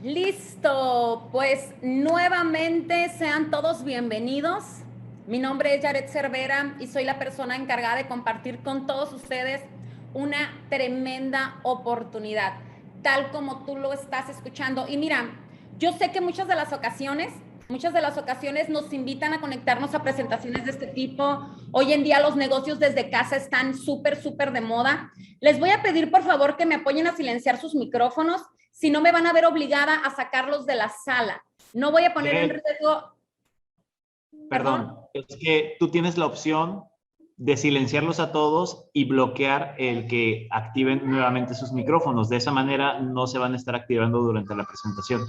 Listo, pues nuevamente sean todos bienvenidos. Mi nombre es Yaret Cervera y soy la persona encargada de compartir con todos ustedes una tremenda oportunidad, tal como tú lo estás escuchando. Y mira, yo sé que muchas de las ocasiones nos invitan a conectarnos a presentaciones de este tipo. Hoy en día los negocios desde casa están súper de moda. Les voy a pedir por favor que me apoyen a silenciar sus micrófonos, si no me van a ver obligada a sacarlos de la sala. No voy a poner en riesgo. Perdón, es que tú tienes la opción de silenciarlos a todos y bloquear el que activen nuevamente sus micrófonos. De esa manera no se van a estar activando durante la presentación.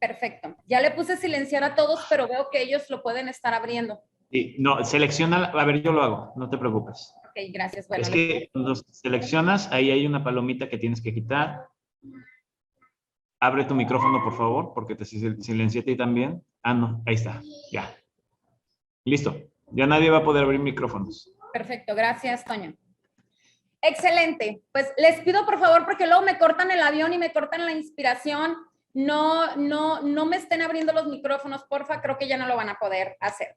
Perfecto. Ya le puse silenciar a todos, pero veo que ellos lo pueden estar abriendo. Sí, no, selecciona, a ver, yo lo hago, no te preocupes. Ok, gracias. Bueno, es que cuando seleccionas, ahí hay una palomita que tienes que quitar. Abre tu micrófono, por favor, porque te silencié a ti también. Ah, no, ahí está, ya. Listo, ya nadie va a poder abrir micrófonos. Perfecto, gracias, Toño. Excelente. Pues les pido por favor, porque luego me cortan el avión y me cortan la inspiración, no me estén abriendo los micrófonos, porfa, creo que ya no lo van a poder hacer.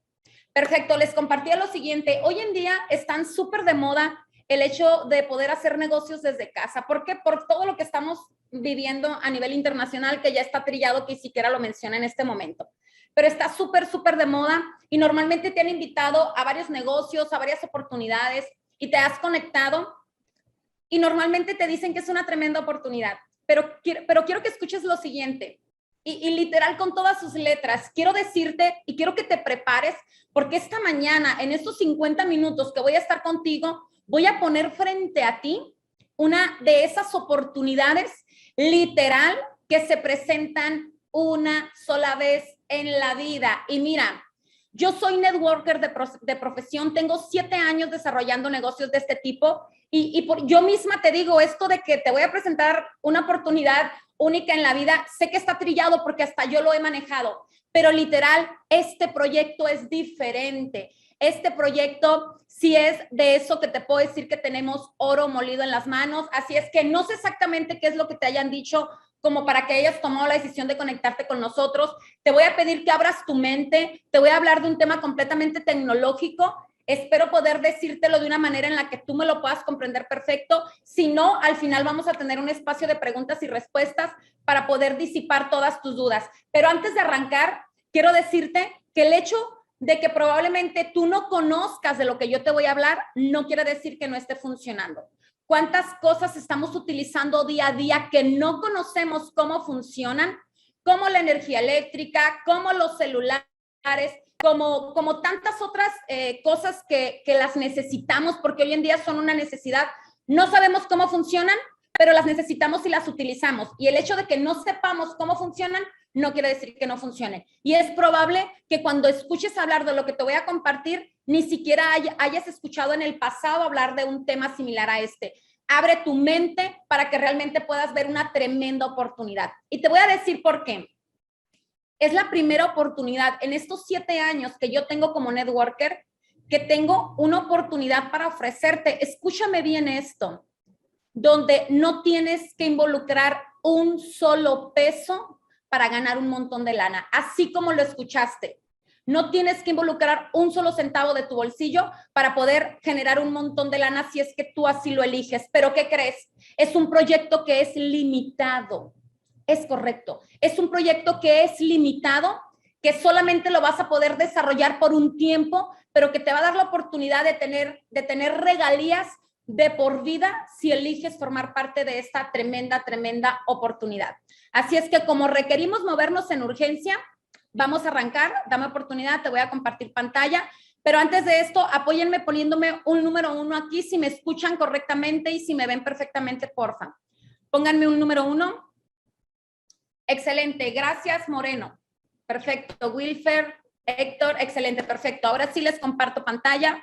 Perfecto, les compartía lo siguiente. Hoy en día están súper de moda el hecho de poder hacer negocios desde casa. ¿Por qué? Por todo lo que estamos viviendo a nivel internacional, que ya está trillado, que ni siquiera lo menciona en este momento. Pero está súper de moda y normalmente te han invitado a varios negocios, a varias oportunidades y te has conectado y normalmente te dicen que es una tremenda oportunidad. Pero quiero que escuches lo siguiente. Y literal con todas sus letras, quiero decirte y quiero que te prepares, porque esta mañana, en estos 50 minutos que voy a estar contigo, voy a poner frente a ti una de esas oportunidades literal que se presentan una sola vez en la vida. Y mira, yo soy networker de profesión, tengo 7 años desarrollando negocios de este tipo yo misma te digo esto de que te voy a presentar una oportunidad única en la vida, sé que está trillado porque hasta yo lo he manejado, pero literal, este proyecto es diferente. Este proyecto sí es de eso que te puedo decir que tenemos oro molido en las manos, así es que no sé exactamente qué es lo que te hayan dicho como para que hayas tomado la decisión de conectarte con nosotros. Te voy a pedir que abras tu mente, te voy a hablar de un tema completamente tecnológico. Espero poder decírtelo de una manera en la que tú me lo puedas comprender perfecto. Si no, al final vamos a tener un espacio de preguntas y respuestas para poder disipar todas tus dudas. Pero antes de arrancar, quiero decirte que el hecho de que probablemente tú no conozcas de lo que yo te voy a hablar no quiere decir que no esté funcionando. ¿Cuántas cosas estamos utilizando día a día que no conocemos cómo funcionan? Como la energía eléctrica, como los celulares, como tantas otras cosas que las necesitamos porque hoy en día son una necesidad. No sabemos cómo funcionan, pero las necesitamos y las utilizamos. Y el hecho de que no sepamos cómo funcionan no quiere decir que no funcione. Y es probable que cuando escuches hablar de lo que te voy a compartir, ni siquiera hayas escuchado en el pasado hablar de un tema similar a este. Abre tu mente para que realmente puedas ver una tremenda oportunidad. Y te voy a decir por qué. Es la primera oportunidad en estos 7 años que yo tengo como networker, que tengo una oportunidad para ofrecerte. Escúchame bien esto, donde no tienes que involucrar un solo peso para ganar un montón de lana, así como lo escuchaste. No tienes que involucrar un solo centavo de tu bolsillo para poder generar un montón de lana si es que tú así lo eliges. Pero ¿qué crees? Es un proyecto que es limitado. Es correcto. Es un proyecto que es limitado, que solamente lo vas a poder desarrollar por un tiempo, pero que te va a dar la oportunidad de tener regalías de por vida si eliges formar parte de esta tremenda oportunidad. Así es que como requerimos movernos en urgencia, vamos a arrancar. Dame oportunidad, te voy a compartir pantalla. Pero antes de esto, apóyenme poniéndome un número 1 aquí si me escuchan correctamente y si me ven perfectamente, porfa. Pónganme un número 1. Excelente, gracias Moreno. Perfecto, Wilfer, Héctor, excelente, perfecto. Ahora sí les comparto pantalla.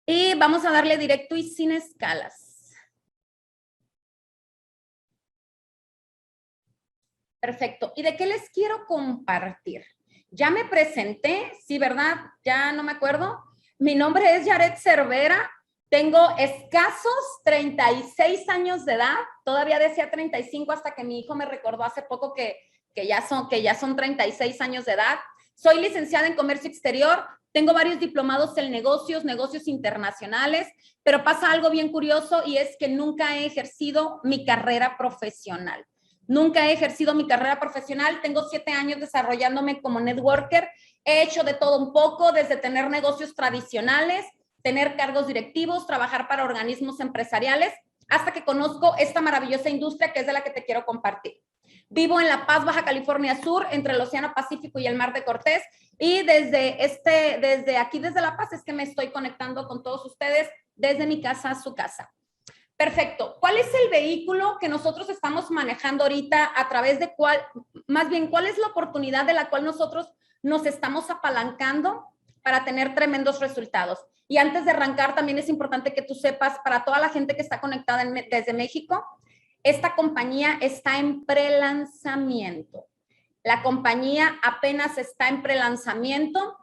Y vamos a darle directo y sin escalas. Perfecto. ¿Y de qué les quiero compartir? Ya me presenté, sí, ¿verdad? Ya no me acuerdo. Mi nombre es Yaret Cervera. Tengo escasos 36 años de edad, todavía decía 35 hasta que mi hijo me recordó hace poco que ya son 36 años de edad. Soy licenciada en comercio exterior, tengo varios diplomados en negocios internacionales, pero pasa algo bien curioso y es que nunca he ejercido mi carrera profesional. Nunca he ejercido mi carrera profesional, tengo 7 años desarrollándome como networker, he hecho de todo un poco, desde tener negocios tradicionales, tener cargos directivos, trabajar para organismos empresariales, hasta que conozco esta maravillosa industria que es de la que te quiero compartir. Vivo en La Paz, Baja California Sur, entre el Océano Pacífico y el Mar de Cortés, y desde aquí, desde La Paz, es que me estoy conectando con todos ustedes desde mi casa a su casa. Perfecto. ¿Cuál es el vehículo que nosotros estamos manejando ahorita? A través de cuál, más bien, ¿cuál es la oportunidad de la cual nosotros nos estamos apalancando para tener tremendos resultados? Y antes de arrancar, también es importante que tú sepas, para toda la gente que está conectada desde México, esta compañía está en prelanzamiento. La compañía apenas está en prelanzamiento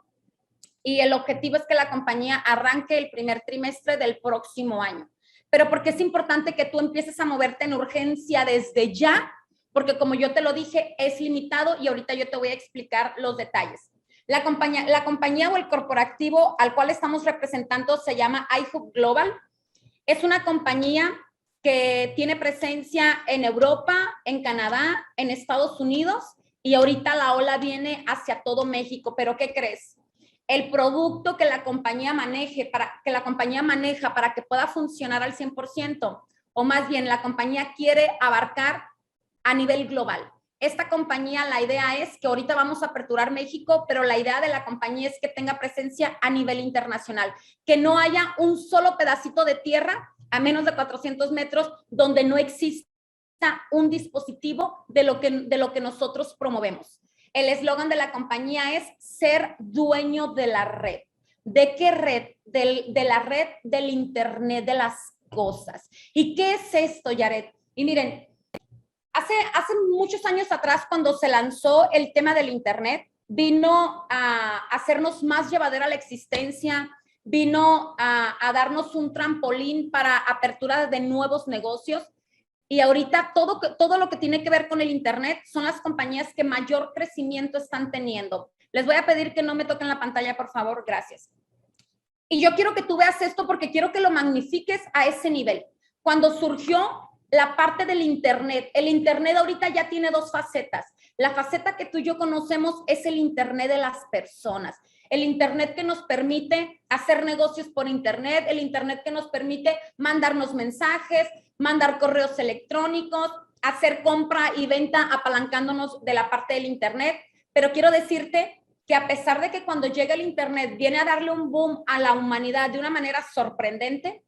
y el objetivo es que la compañía arranque el primer trimestre del próximo año. Pero porque es importante que tú empieces a moverte en urgencia desde ya, porque como yo te lo dije, es limitado y ahorita yo te voy a explicar los detalles. La compañía o el corporativo al cual estamos representando se llama iHub Global. Es una compañía que tiene presencia en Europa, en Canadá, en Estados Unidos y ahorita la ola viene hacia todo México. ¿Pero qué crees? El producto que la compañía maneja para que pueda funcionar al 100%, o más bien la compañía quiere abarcar a nivel global. Esta compañía, la idea es que ahorita vamos a aperturar México, pero la idea de la compañía es que tenga presencia a nivel internacional, que no haya un solo pedacito de tierra a menos de 400 metros donde no exista un dispositivo de lo que nosotros promovemos. El eslogan de la compañía es ser dueño de la red. ¿De qué red? De la red del Internet de las cosas. ¿Y qué es esto, Yaret? Y miren, hace muchos años atrás, cuando se lanzó el tema del Internet, vino a hacernos más llevadera la existencia, vino a darnos un trampolín para apertura de nuevos negocios. Y ahorita todo lo que tiene que ver con el Internet son las compañías que mayor crecimiento están teniendo. Les voy a pedir que no me toquen la pantalla, por favor. Gracias. Y yo quiero que tú veas esto porque quiero que lo magnifiques a ese nivel. Cuando surgió la parte del Internet, el Internet ahorita ya tiene dos facetas. La faceta que tú y yo conocemos es el Internet de las personas. El Internet que nos permite hacer negocios por Internet, el Internet que nos permite mandarnos mensajes, mandar correos electrónicos, hacer compra y venta apalancándonos de la parte del Internet. Pero quiero decirte que a pesar de que cuando llega el Internet viene a darle un boom a la humanidad de una manera sorprendente,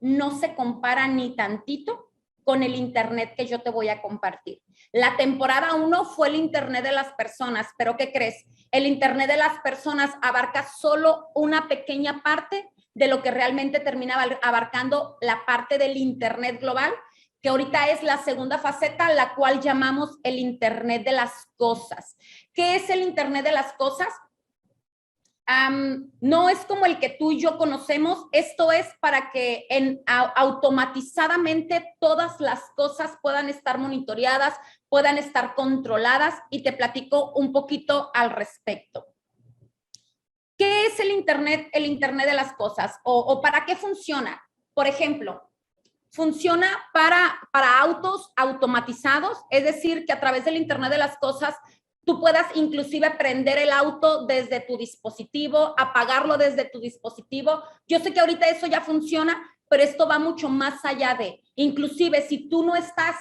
no se compara ni tantito con el Internet que yo te voy a compartir. La temporada 1 fue el Internet de las personas, pero ¿qué crees? El Internet de las personas abarca solo una pequeña parte de lo que realmente termina abarcando la parte del Internet global, que ahorita es la segunda faceta, la cual llamamos el Internet de las cosas. ¿Qué es el Internet de las cosas? No es como el que tú y yo conocemos. Esto es para que automatizadamente todas las cosas puedan estar monitoreadas, puedan estar controladas, y te platico un poquito al respecto. ¿Qué es el Internet de las cosas? ¿O para qué funciona? Por ejemplo, funciona para autos automatizados, es decir, que a través del Internet de las cosas tú puedas inclusive prender el auto desde tu dispositivo, apagarlo desde tu dispositivo. Yo sé que ahorita eso ya funciona, pero esto va mucho más allá de, inclusive si tú no estás,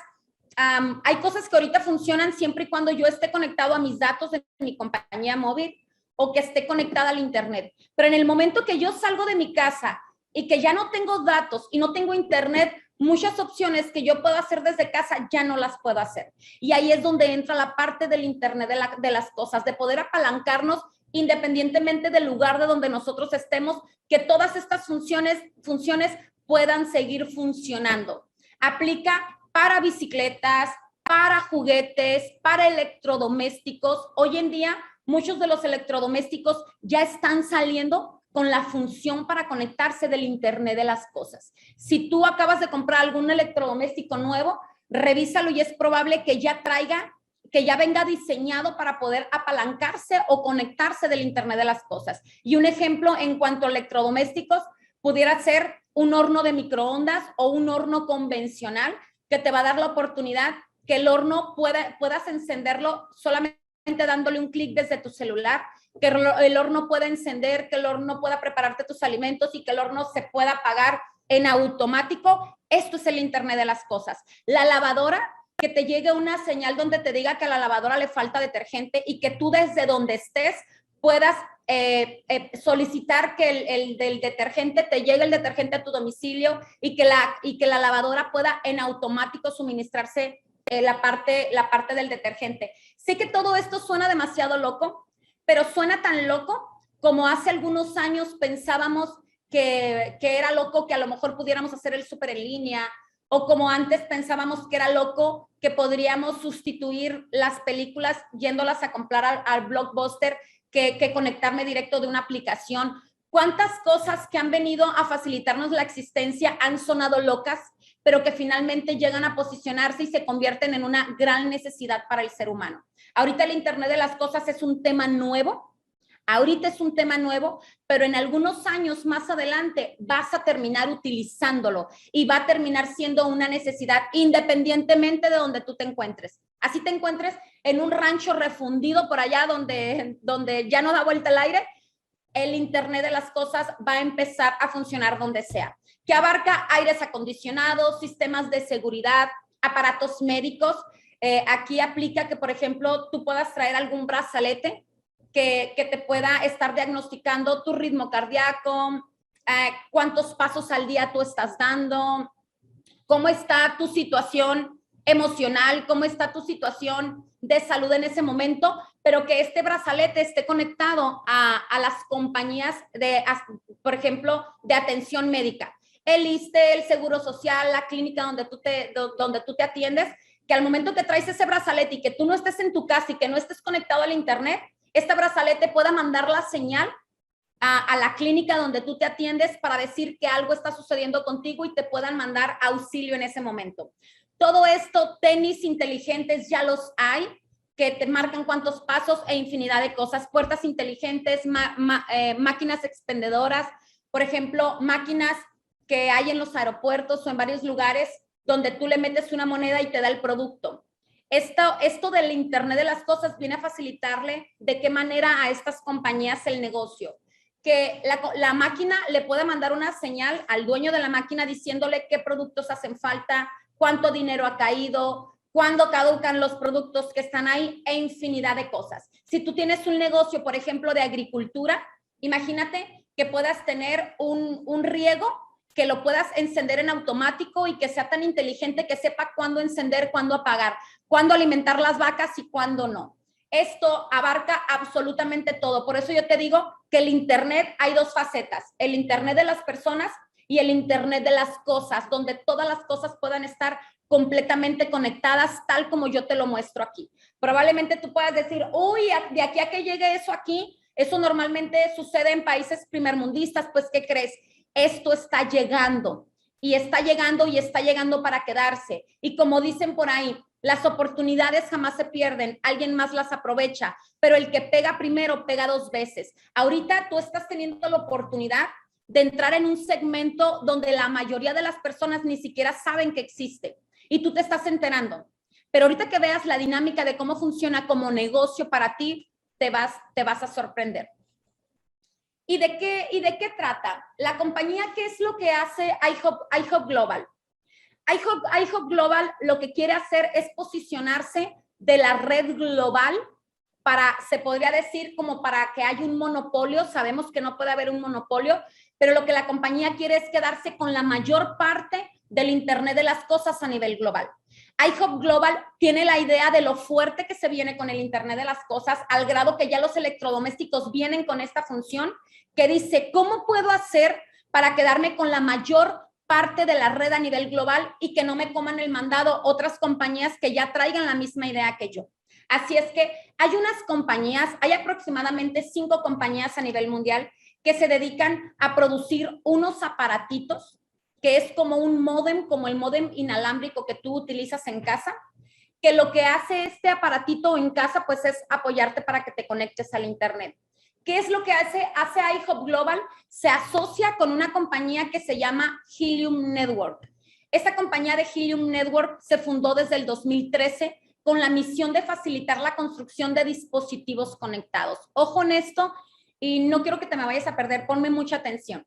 hay cosas que ahorita funcionan siempre y cuando yo esté conectado a mis datos de mi compañía móvil o que esté conectada al Internet. Pero en el momento que yo salgo de mi casa y que ya no tengo datos y no tengo Internet, muchas opciones que yo puedo hacer desde casa ya no las puedo hacer. Y ahí es donde entra la parte del Internet de las cosas, de poder apalancarnos independientemente del lugar de donde nosotros estemos, que todas estas funciones puedan seguir funcionando. Aplica para bicicletas, para juguetes, para electrodomésticos. Hoy en día, muchos de los electrodomésticos ya están saliendo con la función para conectarse del Internet de las cosas. Si tú acabas de comprar algún electrodoméstico nuevo, revísalo y es probable que ya venga diseñado para poder apalancarse o conectarse del Internet de las cosas. Y un ejemplo en cuanto a electrodomésticos pudiera ser un horno de microondas o un horno convencional que te va a dar la oportunidad que el horno puedas encenderlo solamente dándole un clic desde tu celular, que el horno pueda encender, que el horno pueda prepararte tus alimentos y que el horno se pueda apagar en automático. Esto es el Internet de las cosas. La lavadora, que te llegue una señal donde te diga que a la lavadora le falta detergente y que tú desde donde estés puedas solicitar que del detergente te llegue el detergente a tu domicilio y que la lavadora pueda en automático suministrarse la parte del detergente. Sé que todo esto suena demasiado loco, pero suena tan loco como hace algunos años pensábamos que era loco que a lo mejor pudiéramos hacer el súper en línea, o como antes pensábamos que era loco que podríamos sustituir las películas yéndolas a comprar al Blockbuster que conectarme directo de una aplicación. ¿Cuántas cosas que han venido a facilitarnos la existencia han sonado locas, pero que finalmente llegan a posicionarse y se convierten en una gran necesidad para el ser humano? Ahorita el Internet de las cosas es un tema nuevo, pero en algunos años más adelante vas a terminar utilizándolo y va a terminar siendo una necesidad independientemente de donde tú te encuentres. Así te encuentres en un rancho refundido por allá donde ya no da vuelta el aire, el Internet de las cosas va a empezar a funcionar donde sea, que abarca aires acondicionados, sistemas de seguridad, aparatos médicos. Aquí aplica que, por ejemplo, tú puedas traer algún brazalete que te pueda estar diagnosticando tu ritmo cardíaco, cuántos pasos al día tú estás dando, cómo está tu situación emocional, cómo está tu situación de salud en ese momento, pero que este brazalete esté conectado a las compañías por ejemplo, de atención médica. El ISSSTE, el Seguro Social, la clínica donde tú te atiendes, que al momento que traes ese brazalete y que tú no estés en tu casa y que no estés conectado al Internet, este brazalete pueda mandar la señal a la clínica donde tú te atiendes para decir que algo está sucediendo contigo y te puedan mandar auxilio en ese momento. Todo esto, tenis inteligentes ya los hay, que te marcan cuántos pasos e infinidad de cosas. Puertas inteligentes, máquinas expendedoras, por ejemplo, máquinas que hay en los aeropuertos o en varios lugares donde tú le metes una moneda y te da el producto. Esto del Internet de las cosas viene a facilitarle de qué manera a estas compañías el negocio. Que la máquina le puede mandar una señal al dueño de la máquina diciéndole qué productos hacen falta, cuánto dinero ha caído, cuándo caducan los productos que están ahí e infinidad de cosas. Si tú tienes un negocio, por ejemplo, de agricultura, imagínate que puedas tener un riego que lo puedas encender en automático y que sea tan inteligente que sepa cuándo encender, cuándo apagar, cuándo alimentar las vacas y cuándo no. Esto abarca absolutamente todo. Por eso yo te digo que el Internet hay dos facetas, el Internet de las personas y el Internet de las cosas, donde todas las cosas puedan estar completamente conectadas, tal como yo te lo muestro aquí. Probablemente tú puedas decir, uy, de aquí a que llegue eso aquí, eso normalmente sucede en países primermundistas, pues, ¿qué crees? Esto está llegando y está llegando para quedarse. Y como dicen por ahí, las oportunidades jamás se pierden, alguien más las aprovecha, pero el que pega primero pega dos veces. Ahorita tú estás teniendo la oportunidad de entrar en un segmento donde la mayoría de las personas ni siquiera saben que existe y tú te estás enterando. Pero ahorita que veas la dinámica de cómo funciona como negocio para ti, te vas a sorprender. ¿Y de qué trata? La compañía, ¿qué es lo que hace iHub Global? iHub Global lo que quiere hacer es posicionarse de la red global se podría decir como para que haya un monopolio. Sabemos que no puede haber un monopolio, pero lo que la compañía quiere es quedarse con la mayor parte del Internet de las cosas a nivel global. iHub Global tiene la idea de lo fuerte que se viene con el Internet de las cosas, al grado que ya los electrodomésticos vienen con esta función que dice, ¿cómo puedo hacer para quedarme con la mayor parte de la red a nivel global y que no me coman el mandado otras compañías que ya traigan la misma idea que yo? Así es que hay unas compañías, hay aproximadamente 5 compañías a nivel mundial que se dedican a producir unos aparatitos, que es como un módem, como el módem inalámbrico que tú utilizas en casa, que lo que hace este aparatito en casa, pues es apoyarte para que te conectes al internet. ¿Qué es lo que hace iHub Global? Se asocia con una compañía que se llama Helium Network. Esta compañía de Helium Network se fundó desde el 2013 con la misión de facilitar la construcción de dispositivos conectados. Ojo en esto, y no quiero que te me vayas a perder, ponme mucha atención.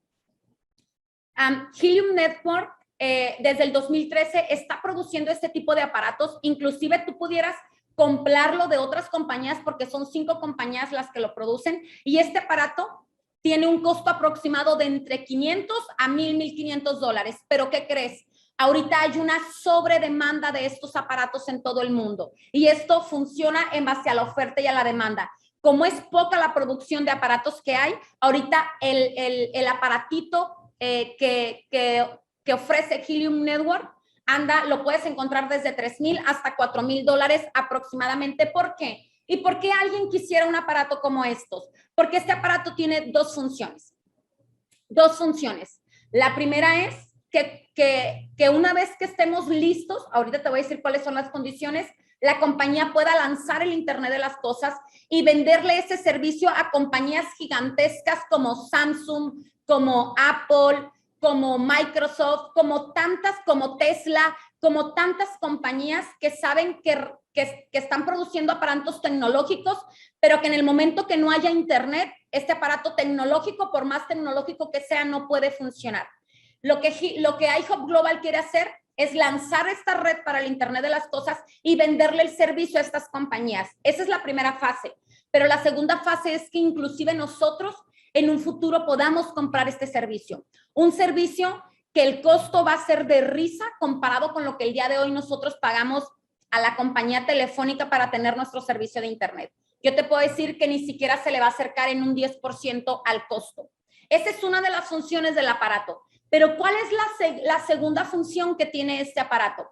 Helium Network desde el 2013 está produciendo este tipo de aparatos. Inclusive tú pudieras comprarlo de otras compañías porque son 5 compañías las que lo producen, y este aparato tiene un costo aproximado de entre 500 a $1,500. Pero ¿qué crees? Ahorita hay una sobredemanda de estos aparatos en todo el mundo, y esto funciona en base a la oferta y a la demanda. Como es poca la producción de aparatos que hay, ahorita el aparatito que ofrece Helium Network lo puedes encontrar desde $3,000 hasta $4,000 aproximadamente. ¿Por qué? ¿Y por qué alguien quisiera un aparato como estos? Porque este aparato tiene dos funciones. La primera es que una vez que estemos listos, ahorita te voy a decir cuáles son las condiciones, la compañía pueda lanzar el Internet de las cosas y venderle ese servicio a compañías gigantescas como Samsung, como Apple, como Microsoft, como Tesla, como tantas compañías que saben que están produciendo aparatos tecnológicos, pero que en el momento que no haya internet, este aparato tecnológico, por más tecnológico que sea, no puede funcionar. Lo que iHub Global quiere hacer es lanzar esta red para el Internet de las cosas y venderle el servicio a estas compañías. Esa es la primera fase. Pero la segunda fase es que inclusive nosotros en un futuro podamos comprar este servicio. Un servicio que el costo va a ser de risa comparado con lo que el día de hoy nosotros pagamos a la compañía telefónica para tener nuestro servicio de Internet. Yo te puedo decir que ni siquiera se le va a acercar en un 10% al costo. Esa es una de las funciones del aparato. Pero ¿cuál es la segunda función que tiene este aparato?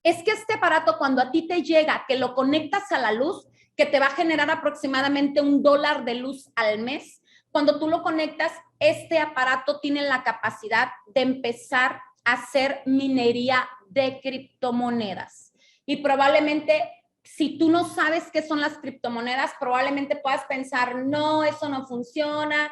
Es que este aparato, cuando a ti te llega, que lo conectas a la luz, que te va a generar aproximadamente $1 de luz al mes, cuando tú lo conectas, este aparato tiene la capacidad de empezar a hacer minería de criptomonedas. Y probablemente, si tú no sabes qué son las criptomonedas, probablemente puedas pensar, no, eso no funciona,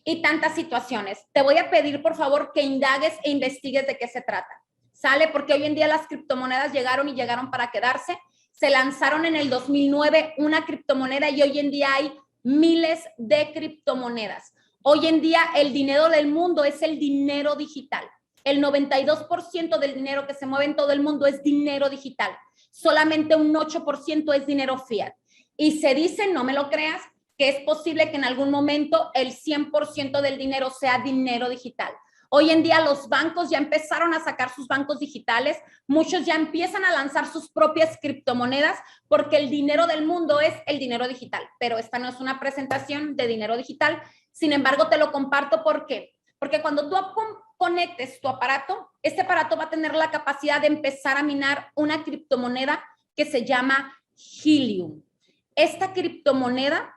y tantas situaciones. Te voy a pedir, por favor, que indagues e investigues de qué se trata. ¿Sale? Porque hoy en día las criptomonedas llegaron para quedarse. Se lanzaron en el 2009 una criptomoneda y hoy en día hay miles de criptomonedas. Hoy en día el dinero del mundo es el dinero digital. El 92% del dinero que se mueve en todo el mundo es dinero digital. Solamente un 8% es dinero fiat. Y se dice, no me lo creas, que es posible que en algún momento el 100% del dinero sea dinero digital. Hoy en día los bancos ya empezaron a sacar sus bancos digitales, muchos ya empiezan a lanzar sus propias criptomonedas porque el dinero del mundo es el dinero digital, pero esta no es una presentación de dinero digital, sin embargo te lo comparto. ¿Por qué? Porque cuando tú conectes tu aparato, este aparato va a tener la capacidad de empezar a minar una criptomoneda que se llama Helium. Esta criptomoneda,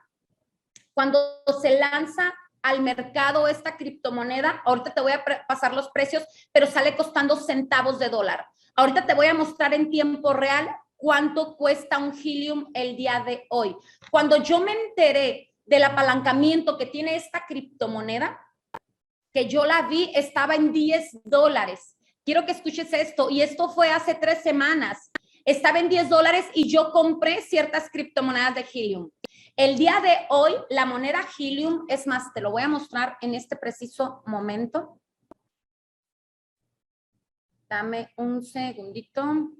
cuando se lanza al mercado esta criptomoneda, ahorita te voy a pasar los precios, pero sale costando centavos de dólar. Ahorita te voy a mostrar en tiempo real cuánto cuesta un Helium el día de hoy. Cuando yo me enteré del apalancamiento que tiene esta criptomoneda, que yo la vi, estaba en $10. Quiero que escuches esto, y esto fue hace 3 semanas. Estaba en $10 y yo compré ciertas criptomonedas de Helium. El día de hoy, la moneda Helium, es más, te lo voy a mostrar en este preciso momento. Dame un segundito.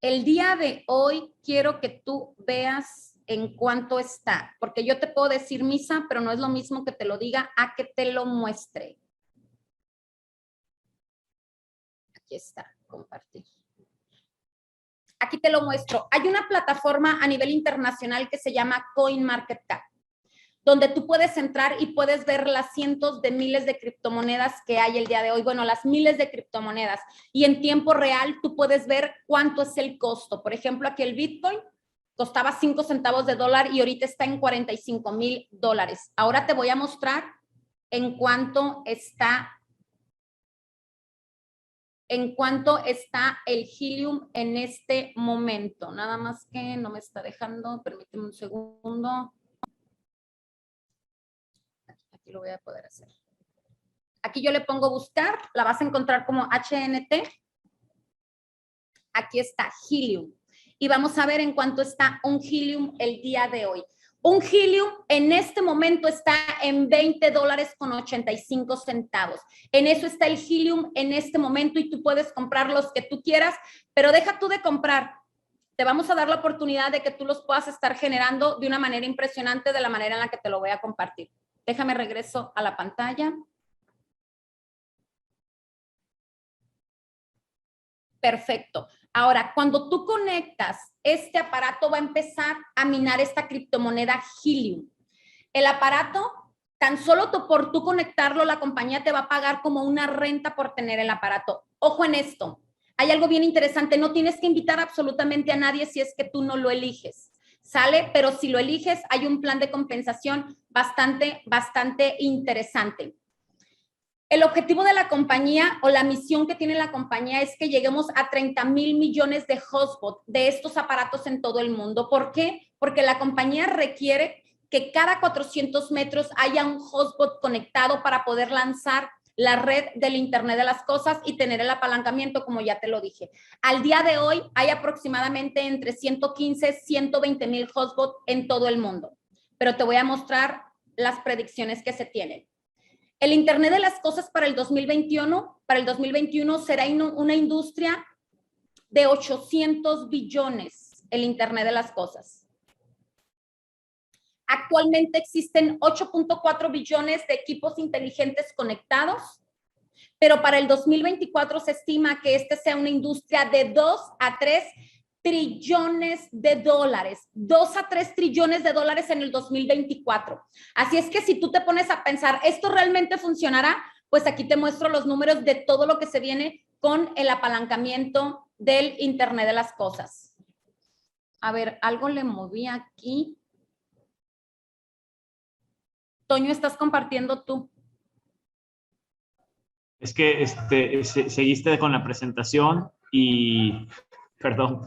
El día de hoy quiero que tú veas en cuánto está, porque yo te puedo decir misa, pero no es lo mismo que te lo diga a que te lo muestre. Aquí está, compartir. Aquí te lo muestro. Hay una plataforma a nivel internacional que se llama CoinMarketCap, donde tú puedes entrar y puedes ver las cientos de miles de criptomonedas que hay el día de hoy. Bueno, las miles de criptomonedas. Y en tiempo real tú puedes ver cuánto es el costo. Por ejemplo, aquí el Bitcoin costaba 5 centavos de dólar y ahorita está en $45,000. Ahora te voy a mostrar en cuánto está el helium en este momento. Nada más que no me está dejando, permíteme un segundo. Aquí lo voy a poder hacer. Aquí yo le pongo buscar, la vas a encontrar como HNT. Aquí está helium. Y vamos a ver en cuánto está un helium el día de hoy. Un helium en este momento está en $20.85. En eso está el helium en este momento y tú puedes comprar los que tú quieras, pero deja tú de comprar. Te vamos a dar la oportunidad de que tú los puedas estar generando de una manera impresionante, de la manera en la que te lo voy a compartir. Déjame regreso a la pantalla. Perfecto. Ahora, cuando tú conectas, este aparato va a empezar a minar esta criptomoneda helium. El aparato, tan solo por tú conectarlo, la compañía te va a pagar como una renta por tener el aparato. Ojo en esto. Hay algo bien interesante. No tienes que invitar absolutamente a nadie si es que tú no lo eliges. ¿Sale? Pero si lo eliges, hay un plan de compensación bastante interesante. El objetivo de la compañía o la misión que tiene la compañía es que lleguemos a 30,000 millones de hotspots de estos aparatos en todo el mundo. ¿Por qué? Porque la compañía requiere que cada 400 metros haya un hotspot conectado para poder lanzar la red del Internet de las Cosas y tener el apalancamiento, como ya te lo dije. Al día de hoy hay aproximadamente entre 115 y 120,000 hotspots en todo el mundo. Pero te voy a mostrar las predicciones que se tienen. El Internet de las Cosas para el 2021 será una industria de 800 billones, el Internet de las Cosas. Actualmente existen 8.4 billones de equipos inteligentes conectados, pero para el 2024 se estima que este sea una industria de 2 a 3 trillones de dólares, 2 a 3 trillones de dólares en el 2024. Así es que si tú te pones a pensar, ¿esto realmente funcionará? Pues aquí te muestro los números de todo lo que se viene con el apalancamiento del Internet de las Cosas. A ver, algo le moví aquí. Toño, ¿estás compartiendo tú? Es que seguiste con la presentación y, perdón,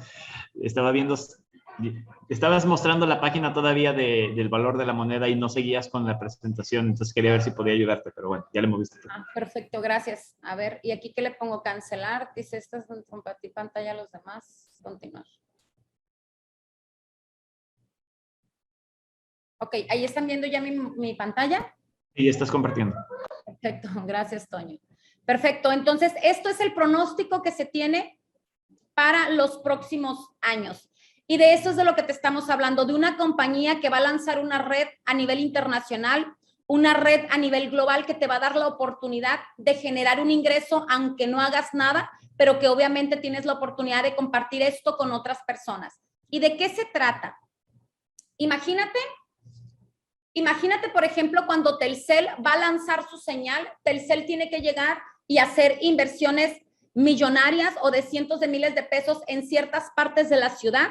estabas mostrando la página todavía del valor de la moneda y no seguías con la presentación, entonces quería ver si podía ayudarte, pero bueno, ya le moviste tú. Perfecto, gracias. A ver, ¿y aquí qué le pongo? Cancelar, dice, estas compartir pantalla a los demás, continuar. Ok, ahí están viendo ya mi pantalla. Y estás compartiendo. Perfecto, gracias, Toño. Perfecto, entonces esto es el pronóstico que se tiene para los próximos años. Y de eso es de lo que te estamos hablando, de una compañía que va a lanzar una red a nivel internacional, una red a nivel global que te va a dar la oportunidad de generar un ingreso aunque no hagas nada, pero que obviamente tienes la oportunidad de compartir esto con otras personas. ¿Y de qué se trata? Imagínate, por ejemplo, cuando Telcel va a lanzar su señal, Telcel tiene que llegar y hacer inversiones millonarias o de cientos de miles de pesos en ciertas partes de la ciudad.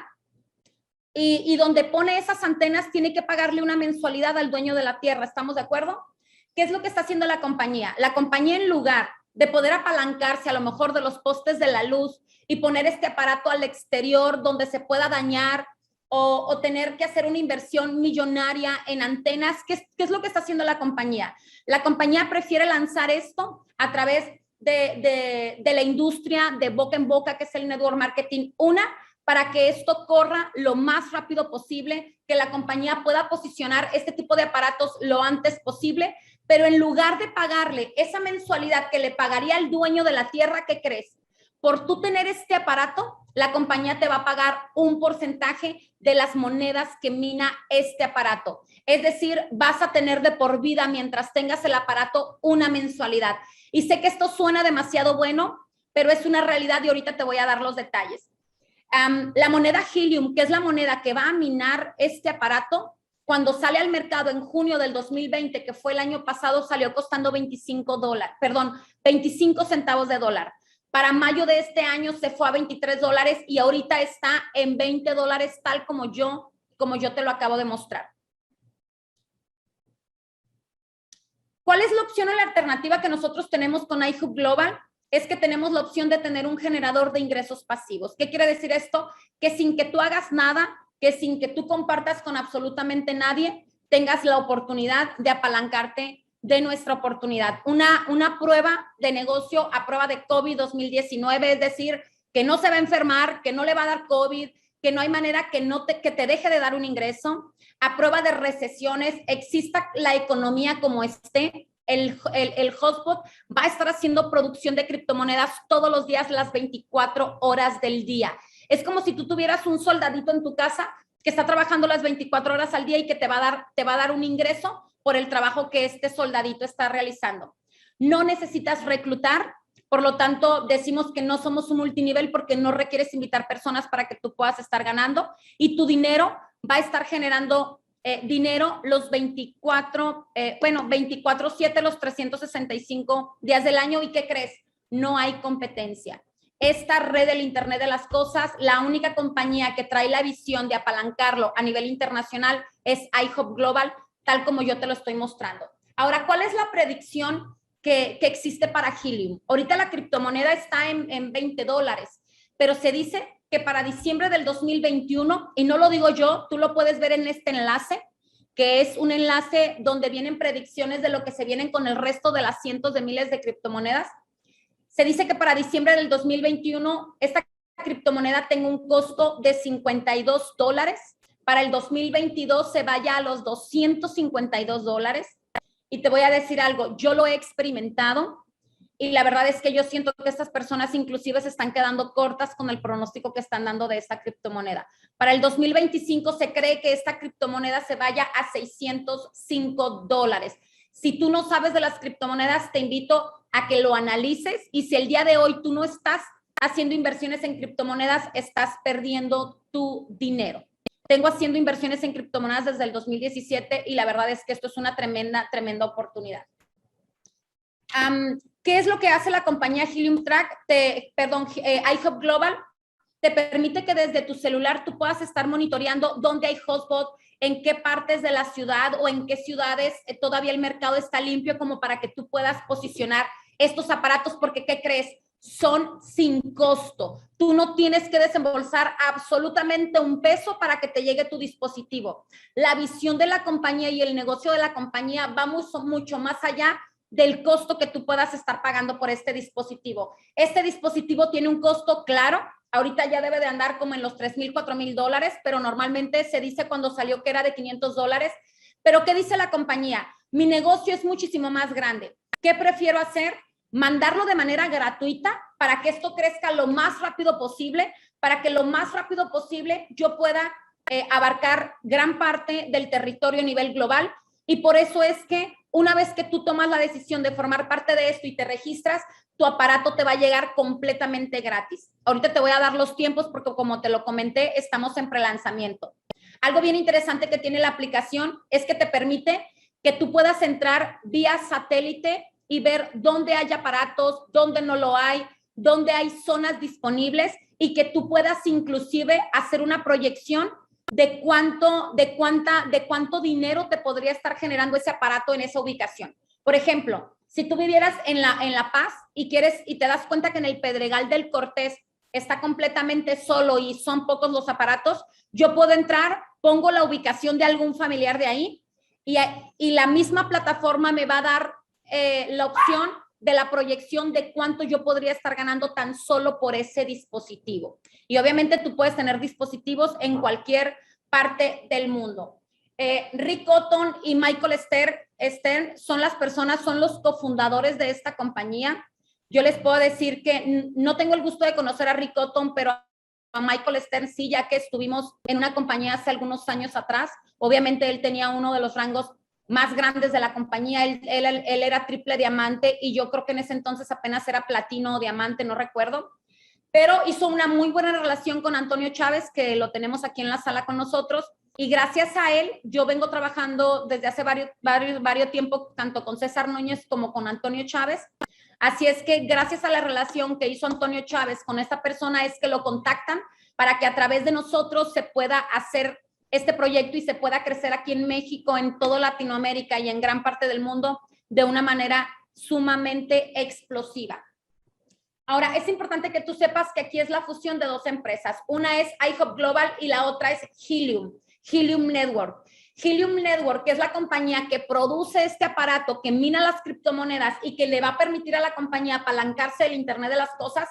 Y donde pone esas antenas tiene que pagarle una mensualidad al dueño de la tierra. ¿Estamos de acuerdo? ¿Qué es lo que está haciendo la compañía? La compañía, en lugar de poder apalancarse a lo mejor de los postes de la luz y poner este aparato al exterior donde se pueda dañar o tener que hacer una inversión millonaria en antenas, ¿qué es lo que está haciendo la compañía? La compañía prefiere lanzar esto a través de la industria de boca en boca, que es el network marketing. Para que esto corra lo más rápido posible, que la compañía pueda posicionar este tipo de aparatos lo antes posible, pero en lugar de pagarle esa mensualidad que le pagaría el dueño de la tierra, ¿qué crees? Por tú tener este aparato, la compañía te va a pagar un porcentaje de las monedas que mina este aparato. Es decir, vas a tener de por vida, mientras tengas el aparato, una mensualidad. Y sé que esto suena demasiado bueno, pero es una realidad y ahorita te voy a dar los detalles. La moneda Helium, que es la moneda que va a minar este aparato, cuando sale al mercado en junio del 2020, que fue el año pasado, salió costando 25 centavos de dólar. Para mayo de este año se fue a $23 y ahorita está en $20, tal como yo te lo acabo de mostrar. ¿Cuál es la opción o la alternativa que nosotros tenemos con iHub Global? Es que tenemos la opción de tener un generador de ingresos pasivos. ¿Qué quiere decir esto? Que sin que tú hagas nada, que sin que tú compartas con absolutamente nadie, tengas la oportunidad de apalancarte de nuestra oportunidad. Una prueba de negocio a prueba de COVID 2019, es decir, que no se va a enfermar, que no le va a dar COVID, que no hay manera que te deje de dar un ingreso, a prueba de recesiones, exista la economía como esté, el hotspot va a estar haciendo producción de criptomonedas todos los días, las 24 horas del día. Es como si tú tuvieras un soldadito en tu casa que está trabajando las 24 horas al día y que te va a dar un ingreso por el trabajo que este soldadito está realizando. No necesitas reclutar, por lo tanto, decimos que no somos un multinivel porque no requieres invitar personas para que tú puedas estar ganando y tu dinero va a estar generando dinero los 24/7, los 365 días del año. ¿Y qué crees? No hay competencia. Esta red del Internet de las Cosas, la única compañía que trae la visión de apalancarlo a nivel internacional es iHub Global, tal como yo te lo estoy mostrando. Ahora, ¿cuál es la predicción que existe para Helium? Ahorita la criptomoneda está en $20, pero se dice que para diciembre del 2021, y no lo digo yo, tú lo puedes ver en este enlace, que es un enlace donde vienen predicciones de lo que se vienen con el resto de las cientos de miles de criptomonedas. Se dice que para diciembre del 2021, esta criptomoneda tenga un costo de $52. Para el 2022 se vaya a los $252. Y te voy a decir algo, yo lo he experimentado y la verdad es que yo siento que estas personas inclusive se están quedando cortas con el pronóstico que están dando de esta criptomoneda. Para el 2025 se cree que esta criptomoneda se vaya a $605. Si tú no sabes de las criptomonedas, te invito a que lo analices y si el día de hoy tú no estás haciendo inversiones en criptomonedas, estás perdiendo tu dinero. Tengo haciendo inversiones en criptomonedas desde el 2017 y la verdad es que esto es una tremenda oportunidad. ¿Qué es lo que hace la compañía Helium Track? iHub Global te permite que desde tu celular tú puedas estar monitoreando dónde hay hotspot, en qué partes de la ciudad o en qué ciudades todavía el mercado está limpio, como para que tú puedas posicionar estos aparatos, porque ¿qué crees? Son sin costo. Tú no tienes que desembolsar absolutamente un peso para que te llegue tu dispositivo. La visión de la compañía y el negocio de la compañía va mucho más allá del costo que tú puedas estar pagando por este dispositivo. Este dispositivo tiene un costo claro. Ahorita ya debe de andar como en los $3,000, $4,000, pero normalmente se dice cuando salió que era de $500. Pero ¿qué dice la compañía? Mi negocio es muchísimo más grande. ¿Qué prefiero hacer? Mandarlo de manera gratuita para que esto crezca lo más rápido posible, para que lo más rápido posible yo pueda abarcar gran parte del territorio a nivel global. Y por eso es que una vez que tú tomas la decisión de formar parte de esto y te registras, tu aparato te va a llegar completamente gratis. Ahorita te voy a dar los tiempos porque, como te lo comenté, estamos en prelanzamiento. Algo bien interesante que tiene la aplicación es que te permite que tú puedas entrar vía satélite y ver dónde hay aparatos, dónde no lo hay, dónde hay zonas disponibles y que tú puedas inclusive hacer una proyección de cuánto dinero te podría estar generando ese aparato en esa ubicación. Por ejemplo, si tú vivieras en La Paz y te das cuenta que en el Pedregal del Cortés está completamente solo y son pocos los aparatos, yo puedo entrar, pongo la ubicación de algún familiar de ahí y la misma plataforma me va a dar la opción de la proyección de cuánto yo podría estar ganando tan solo por ese dispositivo. Y obviamente tú puedes tener dispositivos en cualquier parte del mundo. Rick Cotton y Michael Stern son los cofundadores de esta compañía. Yo les puedo decir que no tengo el gusto de conocer a Rick Cotton, pero a Michael Stern sí, ya que estuvimos en una compañía hace algunos años atrás. Obviamente él tenía uno de los rangos más grandes de la compañía. Él era triple diamante y yo creo que en ese entonces apenas era platino o diamante, no recuerdo. Pero hizo una muy buena relación con Antonio Chávez, que lo tenemos aquí en la sala con nosotros. Y gracias a él, yo vengo trabajando desde hace varios tiempo, tanto con César Núñez como con Antonio Chávez. Así es que gracias a la relación que hizo Antonio Chávez con esta persona es que lo contactan para que a través de nosotros se pueda hacer este proyecto y se pueda crecer aquí en México, en toda Latinoamérica y en gran parte del mundo de una manera sumamente explosiva. Ahora, es importante que tú sepas que aquí es la fusión de dos empresas. Una es iHub Global y la otra es Helium Network. Helium Network, que es la compañía que produce este aparato, que mina las criptomonedas y que le va a permitir a la compañía apalancarse del Internet de las cosas,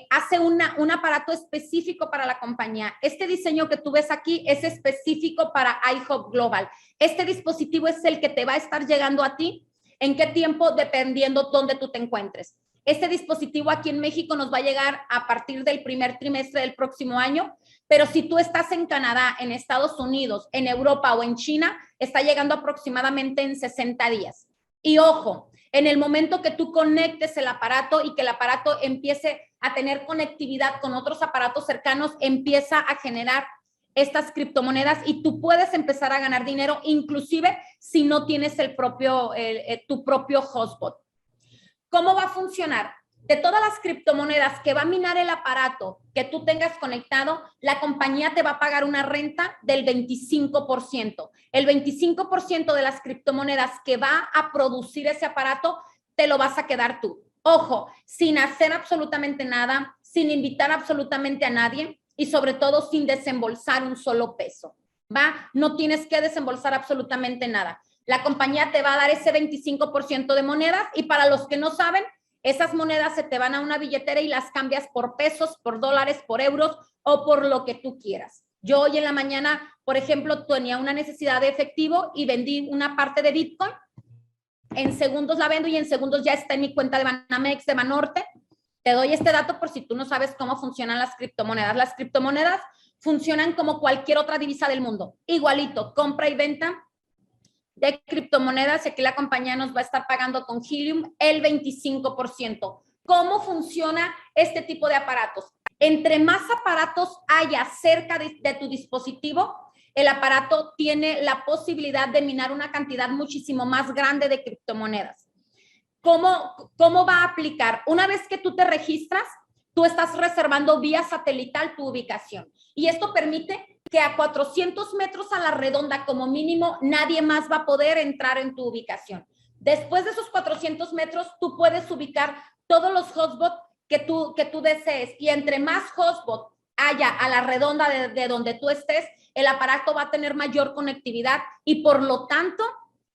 hace un aparato específico para la compañía. Este diseño que tú ves aquí es específico para iHub Global. Este dispositivo es el que te va a estar llegando a ti. ¿En qué tiempo? Dependiendo dónde tú te encuentres. Este dispositivo aquí en México nos va a llegar a partir del primer trimestre del próximo año, pero si tú estás en Canadá, en Estados Unidos, en Europa o en China, está llegando aproximadamente en 60 días. Y ojo, en el momento que tú conectes el aparato y que el aparato empiece a tener conectividad con otros aparatos cercanos, empieza a generar estas criptomonedas y tú puedes empezar a ganar dinero, inclusive si no tienes tu propio hotspot. ¿Cómo va a funcionar? De todas las criptomonedas que va a minar el aparato que tú tengas conectado, la compañía te va a pagar una renta del 25%. El 25% de las criptomonedas que va a producir ese aparato, te lo vas a quedar tú. Ojo, sin hacer absolutamente nada, sin invitar absolutamente a nadie y sobre todo sin desembolsar un solo peso, ¿va? No tienes que desembolsar absolutamente nada. La compañía te va a dar ese 25% de monedas y para los que no saben, esas monedas se te van a una billetera y las cambias por pesos, por dólares, por euros o por lo que tú quieras. Yo hoy en la mañana, por ejemplo, tenía una necesidad de efectivo y vendí una parte de Bitcoin. En segundos la vendo y en segundos ya está en mi cuenta de Banamex, de Banorte. Te doy este dato por si tú no sabes cómo funcionan las criptomonedas. Las criptomonedas funcionan como cualquier otra divisa del mundo. Igualito, compra y venta de criptomonedas y aquí la compañía nos va a estar pagando con Helium el 25%. ¿Cómo funciona este tipo de aparatos? Entre más aparatos haya cerca de tu dispositivo, el aparato tiene la posibilidad de minar una cantidad muchísimo más grande de criptomonedas. ¿Cómo va a aplicar? Una vez que tú te registras, tú estás reservando vía satelital tu ubicación y esto permite que a 400 metros a la redonda como mínimo nadie más va a poder entrar en tu ubicación. Después de esos 400 metros tú puedes ubicar todos los hotspots que tú desees y entre más hotspots haya a la redonda de donde tú estés, el aparato va a tener mayor conectividad y por lo tanto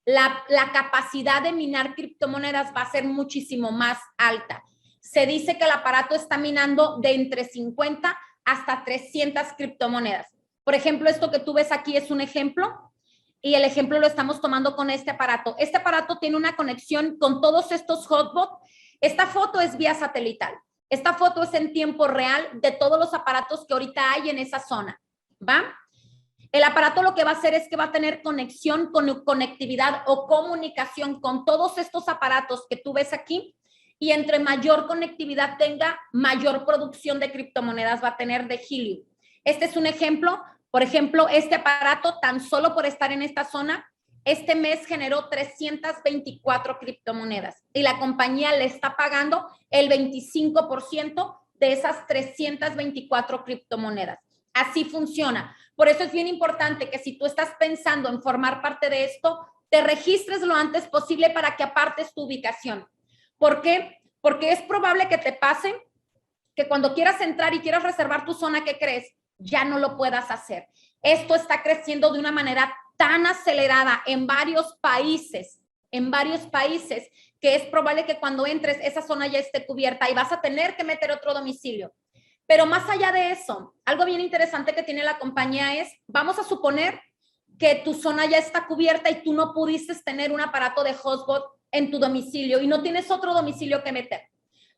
la capacidad de minar criptomonedas va a ser muchísimo más alta. Se dice que el aparato está minando de entre 50 hasta 300 criptomonedas. Por ejemplo, esto que tú ves aquí es un ejemplo y el ejemplo lo estamos tomando con este aparato. Este aparato tiene una conexión con todos estos hotbots. Esta foto es vía satelital. Esta foto es en tiempo real de todos los aparatos que ahorita hay en esa zona, ¿va? El aparato lo que va a hacer es que va a tener conexión, conectividad o comunicación con todos estos aparatos que tú ves aquí y entre mayor conectividad tenga, mayor producción de criptomonedas va a tener de Helium. Este es un ejemplo. Por ejemplo, este aparato, tan solo por estar en esta zona, este mes generó 324 criptomonedas y la compañía le está pagando el 25% de esas 324 criptomonedas. Así funciona. Por eso es bien importante que si tú estás pensando en formar parte de esto, te registres lo antes posible para que apartes tu ubicación. ¿Por qué? Porque es probable que te pase que cuando quieras entrar y quieras reservar tu zona, ¿qué crees? Ya no lo puedas hacer. Esto está creciendo de una manera tan acelerada en varios países, que es probable que cuando entres esa zona ya esté cubierta y vas a tener que meter otro domicilio. Pero más allá de eso, algo bien interesante que tiene la compañía es, vamos a suponer que tu zona ya está cubierta y tú no pudiste tener un aparato de hotspot en tu domicilio y no tienes otro domicilio que meter.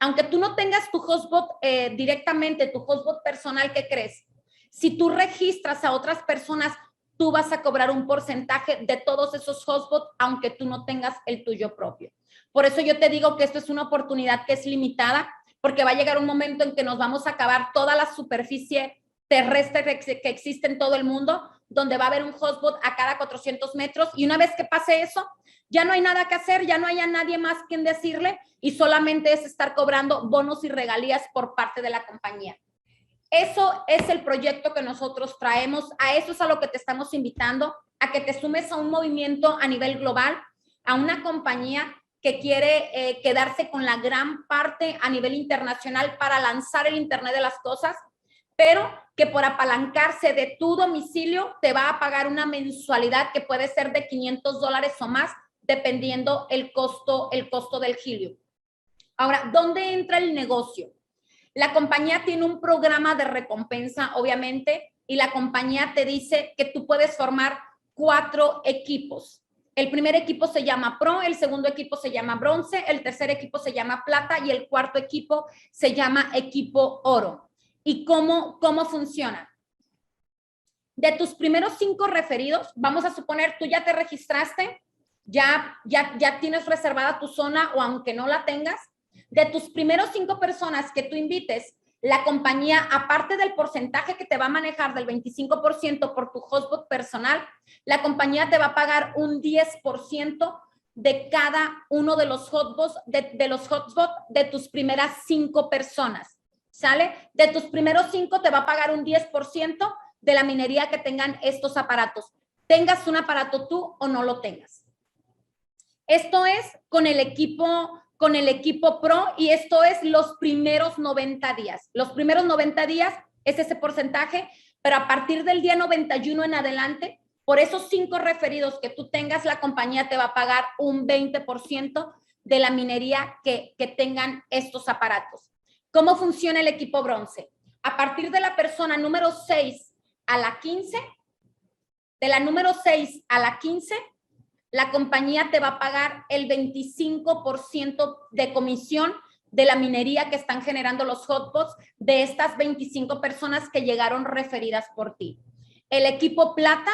Aunque tú no tengas tu hotspot directamente, tu hotspot personal, ¿qué crees? Si tú registras a otras personas, tú vas a cobrar un porcentaje de todos esos hotspots, aunque tú no tengas el tuyo propio. Por eso yo te digo que esto es una oportunidad que es limitada, porque va a llegar un momento en que nos vamos a acabar toda la superficie terrestre que existe en todo el mundo, donde va a haber un hotspot a cada 400 metros y una vez que pase eso, ya no hay nada que hacer, ya no hay a nadie más quien decirle y solamente es estar cobrando bonos y regalías por parte de la compañía. Eso es el proyecto que nosotros traemos, a eso es a lo que te estamos invitando, a que te sumes a un movimiento a nivel global, a una compañía que quiere quedarse con la gran parte a nivel internacional para lanzar el Internet de las cosas, pero que por apalancarse de tu domicilio te va a pagar una mensualidad que puede ser de $500 o más, dependiendo el costo del Helium. Ahora, ¿dónde entra el negocio? La compañía tiene un programa de recompensa, obviamente, y la compañía te dice que tú puedes formar 4 equipos. El primer equipo se llama Pro, el segundo equipo se llama Bronce, el tercer equipo se llama Plata y el cuarto equipo se llama Equipo Oro. ¿Y cómo funciona? De tus primeros 5 referidos, vamos a suponer tú ya te registraste, ya tienes reservada tu zona o aunque no la tengas, de tus primeros 5 personas que tú invites, la compañía, aparte del porcentaje que te va a manejar del 25% por tu hotspot personal, la compañía te va a pagar un 10% de cada uno de los hotspots de tus primeras 5 personas. ¿Sale? De tus primeros 5 te va a pagar un 10% de la minería que tengan estos aparatos. Tengas un aparato tú o no lo tengas. Esto es con el equipo Pro y esto es los primeros 90 días. Los primeros 90 días es ese porcentaje, pero a partir del día 91 en adelante, por esos 5 referidos que tú tengas, la compañía te va a pagar un 20% de la minería que tengan estos aparatos. ¿Cómo funciona el equipo Bronce? A partir de la persona número 6 a la 15, de la número 6 a la 15, la compañía te va a pagar el 25% de comisión de la minería que están generando los hotpots de estas 25 personas que llegaron referidas por ti. El equipo Plata,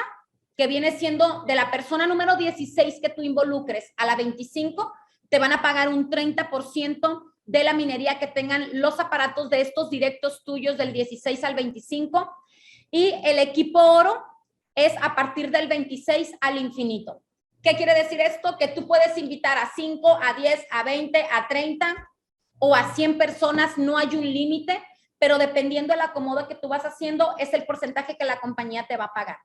que viene siendo de la persona número 16 que tú involucres a la 25, te van a pagar un 30% de la minería que tengan los aparatos de estos directos tuyos del 16 al 25. Y el equipo Oro es a partir del 26 al infinito. ¿Qué quiere decir esto? Que tú puedes invitar a 5, a 10, a 20, a 30 o a 100 personas, no hay un límite, pero dependiendo del acomodo que tú vas haciendo, es el porcentaje que la compañía te va a pagar.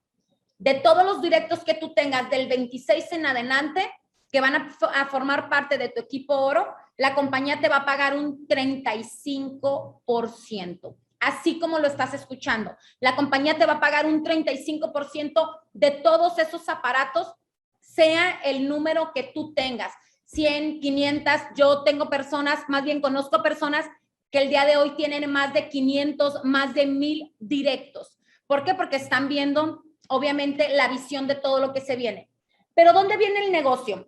De todos los directos que tú tengas del 26 en adelante, que van a formar parte de tu equipo Oro, la compañía te va a pagar un 35%. Así como lo estás escuchando. La compañía te va a pagar un 35% de todos esos aparatos, sea el número que tú tengas. 100, 500, yo tengo personas, más bien conozco personas que el día de hoy tienen más de 500, más de 1000 directos. ¿Por qué? Porque están viendo, obviamente, la visión de todo lo que se viene. Pero ¿dónde viene el negocio?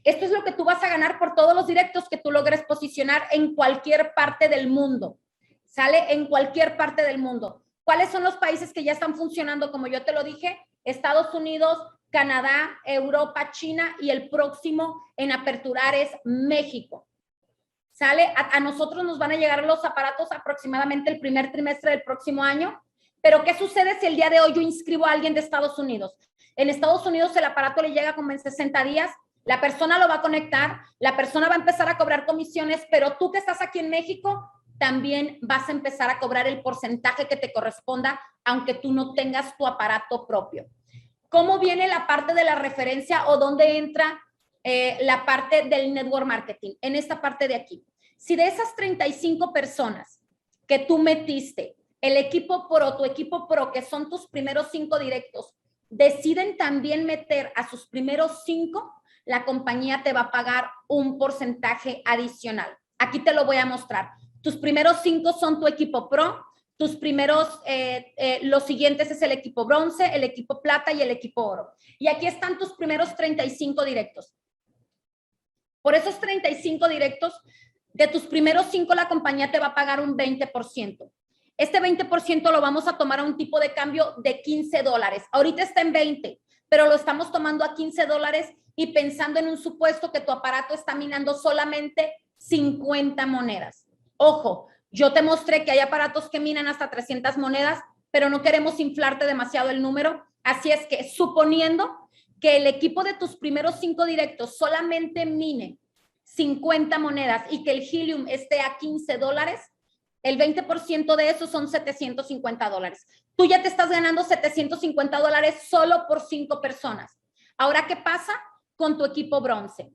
Esto es lo que tú vas a ganar por todos los directos que tú logres posicionar en cualquier parte del mundo. Sale en cualquier parte del mundo. ¿Cuáles son los países que ya están funcionando? Como yo te lo dije, Estados Unidos, Canadá, Europa, China y el próximo en aperturar es México. ¿Sale? A nosotros nos van a llegar los aparatos aproximadamente el primer trimestre del próximo año. Pero ¿qué sucede si el día de hoy yo inscribo a alguien de Estados Unidos? En Estados Unidos el aparato le llega como en 60 días. La persona lo va a conectar, la persona va a empezar a cobrar comisiones, pero tú que estás aquí en México también vas a empezar a cobrar el porcentaje que te corresponda, aunque tú no tengas tu aparato propio. ¿Cómo viene la parte de la referencia o dónde entra la parte del network marketing? En esta parte de aquí. Si de esas 35 personas que tú metiste, el equipo Pro, tu equipo Pro, que son tus primeros 5 directos, deciden también meter a sus primeros 5, la compañía te va a pagar un porcentaje adicional. Aquí te lo voy a mostrar. Tus primeros 5 son tu equipo Pro, tus primeros, los siguientes es el equipo Bronce, el equipo Plata y el equipo Oro. Y aquí están tus primeros 35 directos. Por esos 35 directos, de tus primeros 5 la compañía te va a pagar un 20%. Este 20% lo vamos a tomar a un tipo de cambio de $15. Ahorita está en 20, pero lo estamos tomando a $15 y pensando en un supuesto que tu aparato está minando solamente 50 monedas. Ojo, yo te mostré que hay aparatos que minan hasta 300 monedas, pero no queremos inflarte demasiado el número. Así es que, suponiendo que el equipo de tus primeros 5 directos solamente mine 50 monedas y que el Helium esté a $15, el 20% de eso son $750. Tú ya te estás ganando $750 solo por 5 personas. Ahora, ¿qué pasa con tu equipo bronce?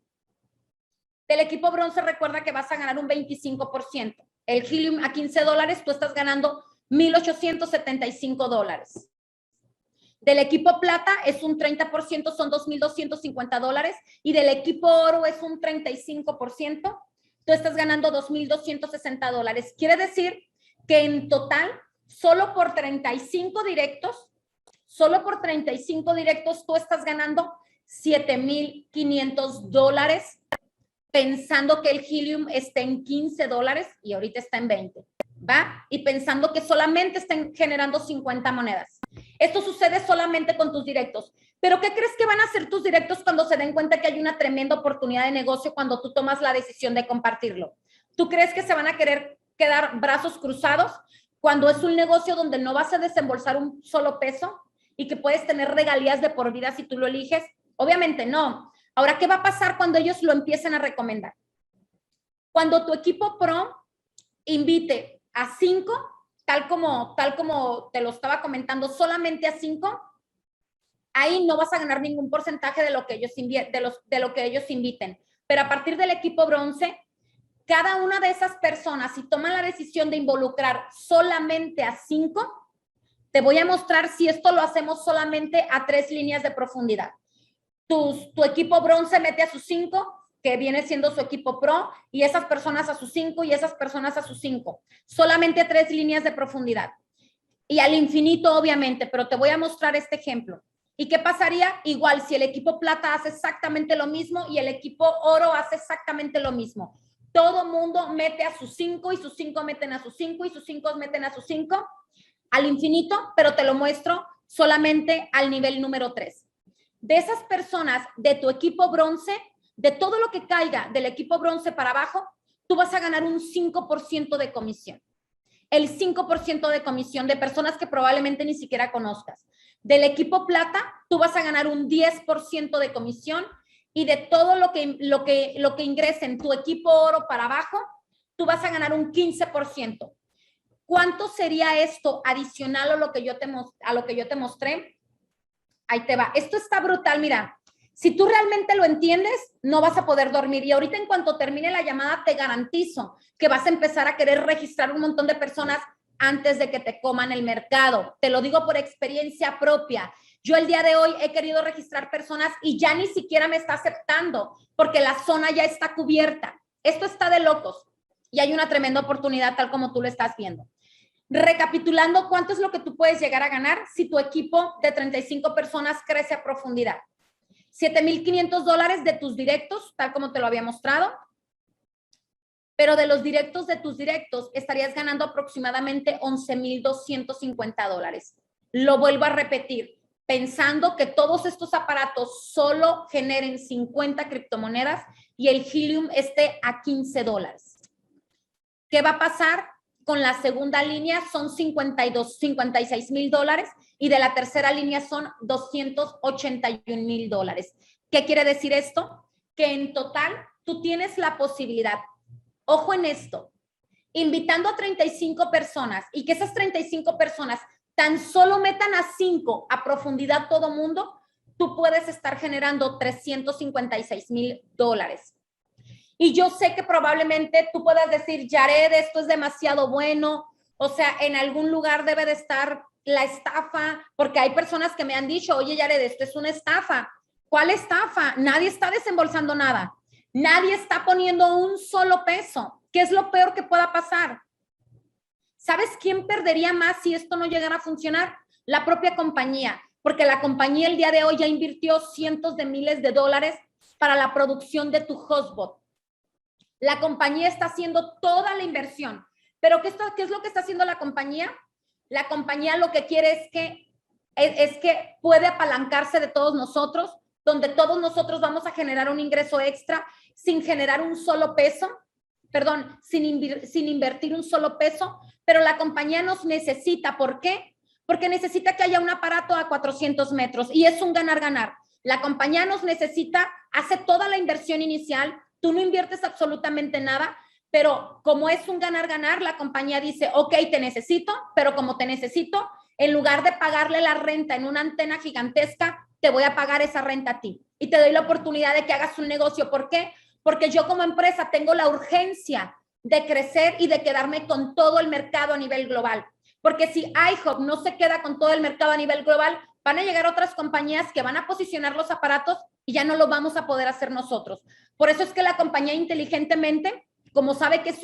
Del equipo bronce, recuerda que vas a ganar un 25%. El Helium a $15, tú estás ganando $1,875. Del equipo plata es un 30%, son $2,250. Y del equipo oro es un 35%. Tú estás ganando $2,260. Quiere decir que en total, solo por 35 directos, tú estás ganando $7,500 pensando que el Helium está en $15 y ahorita está en 20, ¿va? Y pensando que solamente están generando 50 monedas. Esto sucede solamente con tus directos. ¿Pero qué crees que van a hacer tus directos cuando se den cuenta que hay una tremenda oportunidad de negocio cuando tú tomas la decisión de compartirlo? ¿Tú crees que se van a querer quedar brazos cruzados cuando es un negocio donde no vas a desembolsar un solo peso y que puedes tener regalías de por vida si tú lo eliges? Obviamente no. Ahora, ¿qué va a pasar cuando ellos lo empiecen a recomendar? Cuando tu equipo pro invite a 5, tal como te lo estaba comentando, solamente a 5, ahí no vas a ganar ningún porcentaje de lo que ellos inviten. Pero a partir del equipo bronce, cada una de esas personas, si toman la decisión de involucrar solamente a 5, te voy a mostrar si esto lo hacemos solamente a 3 líneas de profundidad. Tu equipo bronce mete a sus 5, que viene siendo su equipo pro, y esas personas a sus 5 y esas personas a sus 5. Solamente 3 líneas de profundidad. Y al infinito, obviamente, pero te voy a mostrar este ejemplo. ¿Y qué pasaría? Igual, si el equipo plata hace exactamente lo mismo y el equipo oro hace exactamente lo mismo. Todo mundo mete a sus 5 y sus 5 meten a sus 5 y sus 5 meten a sus 5 al infinito, pero te lo muestro solamente al nivel número 3. De esas personas de tu equipo bronce, de todo lo que caiga del equipo bronce para abajo, tú vas a ganar un 5% de comisión. El 5% de comisión de personas que probablemente ni siquiera conozcas. Del equipo plata, tú vas a ganar un 10% de comisión y de todo lo que ingrese en tu equipo oro para abajo, tú vas a ganar un 15%. ¿Cuánto sería esto adicional a lo que yo te mostré? Ahí te va. Esto está brutal, mira. Si tú realmente lo entiendes, no vas a poder dormir. Y ahorita en cuanto termine la llamada, te garantizo que vas a empezar a querer registrar un montón de personas antes de que te coman el mercado. Te lo digo por experiencia propia. Yo el día de hoy he querido registrar personas y ya ni siquiera me está aceptando porque la zona ya está cubierta. Esto está de locos y hay una tremenda oportunidad tal como tú lo estás viendo. Recapitulando, ¿cuánto es lo que tú puedes llegar a ganar si tu equipo de 35 personas crece a profundidad? $7,500 de tus directos, tal como te lo había mostrado. Pero de los directos de tus directos estarías ganando aproximadamente $11,250. Lo vuelvo a repetir, pensando que todos estos aparatos solo generen 50 criptomonedas y el Helium esté a $15. ¿Qué va a pasar? Con la segunda línea son $56,000 y de la tercera línea son $281,000. ¿Qué quiere decir esto? Que en total tú tienes la posibilidad, ojo en esto, invitando a 35 personas y que esas 35 personas tan solo metan a 5 a profundidad todo mundo, tú puedes estar generando $356,000. Y yo sé que probablemente tú puedas decir, Yared, esto es demasiado bueno, o sea, en algún lugar debe de estar la estafa, porque hay personas que me han dicho, oye, Yared, esto es una estafa. ¿Cuál estafa? Nadie está desembolsando nada. Nadie está poniendo un solo peso. ¿Qué es lo peor que pueda pasar? ¿Sabes quién perdería más si esto no llegara a funcionar? La propia compañía, porque la compañía el día de hoy ya invirtió cientos de miles de dólares para la producción de tu hotbot. La compañía está haciendo toda la inversión. ¿Pero qué es lo que está haciendo la compañía? La compañía lo que quiere es que puede apalancarse de todos nosotros, donde todos nosotros vamos a generar un ingreso extra sin generar un solo peso, sin invertir un solo peso, pero la compañía nos necesita. ¿Por qué? porque necesita que haya un aparato a 400 metros y es un ganar-ganar. La compañía nos necesita, hace toda la inversión inicial, tú no inviertes absolutamente nada, pero como es un ganar-ganar, la compañía dice, ok, te necesito, pero como te necesito, en lugar de pagarle la renta en una antena gigantesca, te voy a pagar esa renta a ti y te doy la oportunidad de que hagas un negocio. ¿Por qué? Porque yo como empresa tengo la urgencia de crecer y de quedarme con todo el mercado a nivel global. Porque si iHub no se queda con todo el mercado a nivel global, van a llegar otras compañías que van a posicionar los aparatos y ya no lo vamos a poder hacer nosotros. Por eso es que la compañía inteligentemente, como sabe que es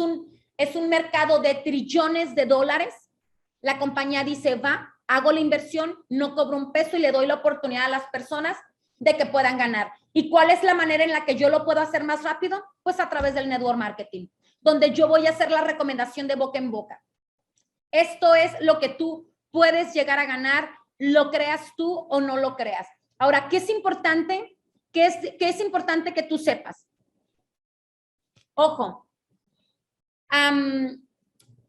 un mercado de trillones de dólares, la compañía dice, va, hago la inversión, no cobro un peso y le doy la oportunidad a las personas de que puedan ganar. ¿Y cuál es la manera en la que yo lo puedo hacer más rápido? Pues a través del network marketing, donde yo voy a hacer la recomendación de boca en boca. Esto es lo que tú puedes llegar a ganar, lo creas tú o no lo creas. Ahora, ¿qué es importante? ¿Qué es importante que tú sepas? Ojo,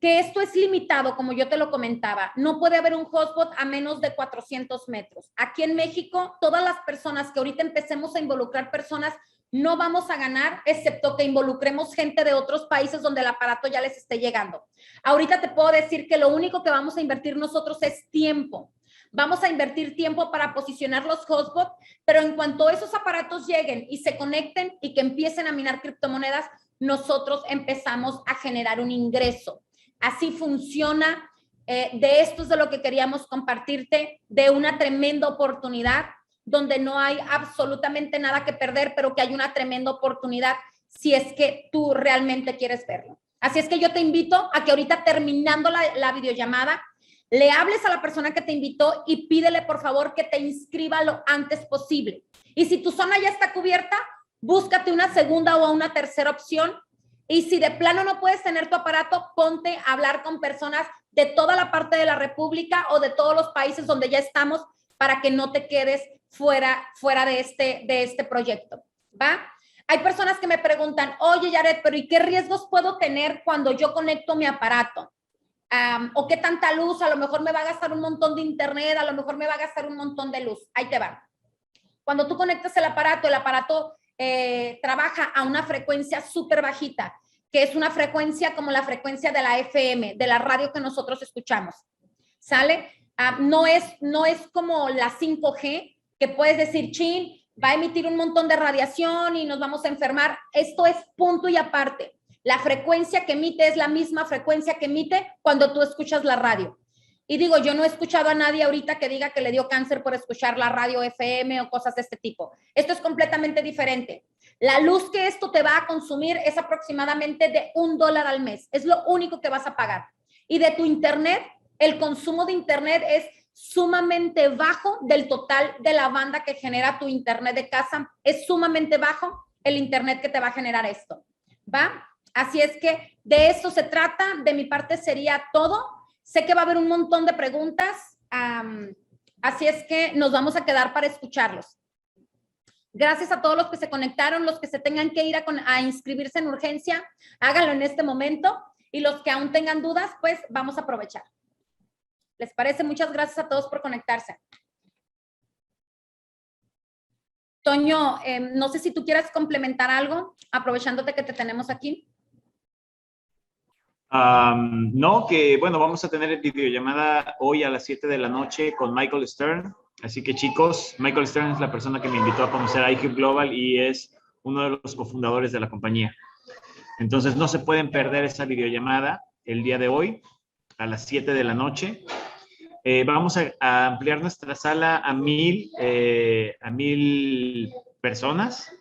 que esto es limitado, como yo te lo comentaba. No puede haber un hotspot a menos de 400 metros. Aquí en México, todas las personas que ahorita empecemos a involucrar personas, no vamos a ganar, excepto que involucremos gente de otros países donde el aparato ya les esté llegando. Ahorita te puedo decir que lo único que vamos a invertir nosotros es tiempo. Vamos a invertir tiempo para posicionar los hotspots, pero en cuanto esos aparatos lleguen y se conecten y que empiecen a minar criptomonedas, nosotros empezamos a generar un ingreso. Así funciona. De esto es de lo que queríamos compartirte, de una tremenda oportunidad donde no hay absolutamente nada que perder, pero que hay una tremenda oportunidad si es que tú realmente quieres verlo. Así es que yo te invito a que ahorita terminando la videollamada, le hables a la persona que te invitó y pídele por favor que te inscriba lo antes posible. Y si tu zona ya está cubierta, búscate una segunda o una tercera opción. Y si de plano no puedes tener tu aparato, ponte a hablar con personas de toda la parte de la República o de todos los países donde ya estamos para que no te quedes fuera de este proyecto, ¿va? Hay personas que me preguntan, oye, Yaret, pero ¿y qué riesgos puedo tener cuando yo conecto mi aparato? ¿O qué tanta luz? A lo mejor me va a gastar un montón de internet, a lo mejor me va a gastar un montón de luz. Ahí te va. Cuando tú conectas el aparato trabaja a una frecuencia súper bajita, que es una frecuencia como la frecuencia de la FM, de la radio que nosotros escuchamos. ¿Sale? No es como la 5G, que puedes decir, chin, va a emitir un montón de radiación y nos vamos a enfermar. Esto es punto y aparte. La frecuencia que emite es la misma frecuencia que emite cuando tú escuchas la radio. Y digo, yo no he escuchado a nadie ahorita que diga que le dio cáncer por escuchar la radio FM o cosas de este tipo. Esto es completamente diferente. La luz que esto te va a consumir es aproximadamente de $1 al mes. Es lo único que vas a pagar. Y de tu internet, el consumo de internet es sumamente bajo del total de la banda que genera tu internet de casa. Es sumamente bajo el internet que te va a generar esto. ¿Va? Así es que de esto se trata. De mi parte sería todo. Sé que va a haber un montón de preguntas, así es que nos vamos a quedar para escucharlos. Gracias a todos los que se conectaron, los que se tengan que ir a inscribirse en urgencia, háganlo en este momento, y los que aún tengan dudas, pues vamos a aprovechar. ¿Les parece? Muchas gracias a todos por conectarse. Toño, no sé si tú quieras complementar algo, aprovechándote que te tenemos aquí. No, que bueno, vamos a tener videollamada hoy a las 7 de la noche con Michael Stern. Así que chicos, Michael Stern es la persona que me invitó a conocer a iHub Global y es uno de los cofundadores de la compañía. Entonces no se pueden perder esa videollamada el día de hoy a las 7 de la noche. Vamos a ampliar nuestra sala a 1000 personas,